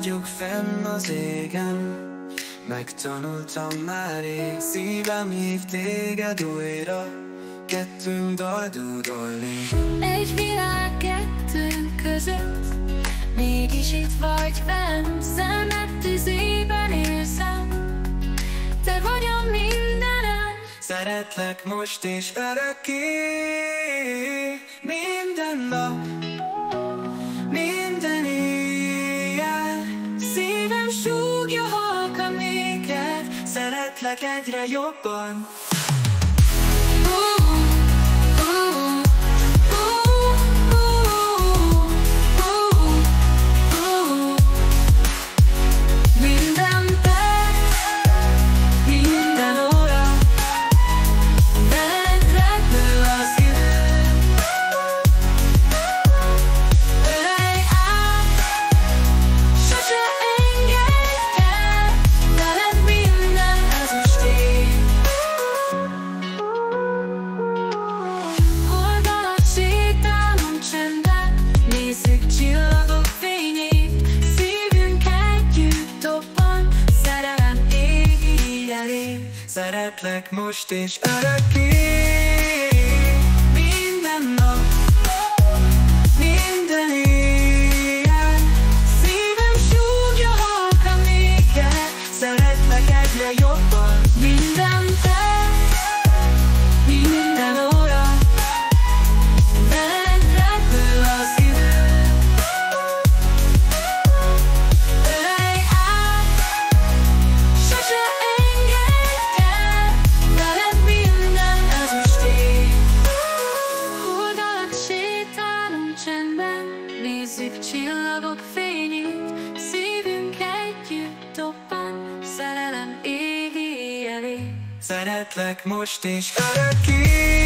vagyok fenn az égen, megtanultam már rég, szívem hív téged újra, kettőnk dal dúdolni. Egy világ kettőnk között, mégis itt vagy fenn, szemed tüzében érzem, te vagy a mindenem. Szeretlek most és örökké, minden nap, minden éjjel. Szívem súgja halkan néked, Szeretlek egyre jobban. Minden perc, minden óra, veled repül az idő. Ölelj át, sose engedj el, veled minden ezüsté. Oldalak sétálunk csendben, nézzük csillagok fényét, szívünk együtt dobban, szerelem ég így elég. Szeretlek most és örökké, minden nap, minden éjjel. Szívem súgja halkan néked, Szeretlek egyre jobban. minden perc, minden óra, veled repül az idő. Ölelj át, sose engedj el, veled minden ezüsté. Oldalak sétálunk csendben, nézzük csillagok fényét, szívünk együtt dobban, szerelem égi elég. Szeretlek most és örökké.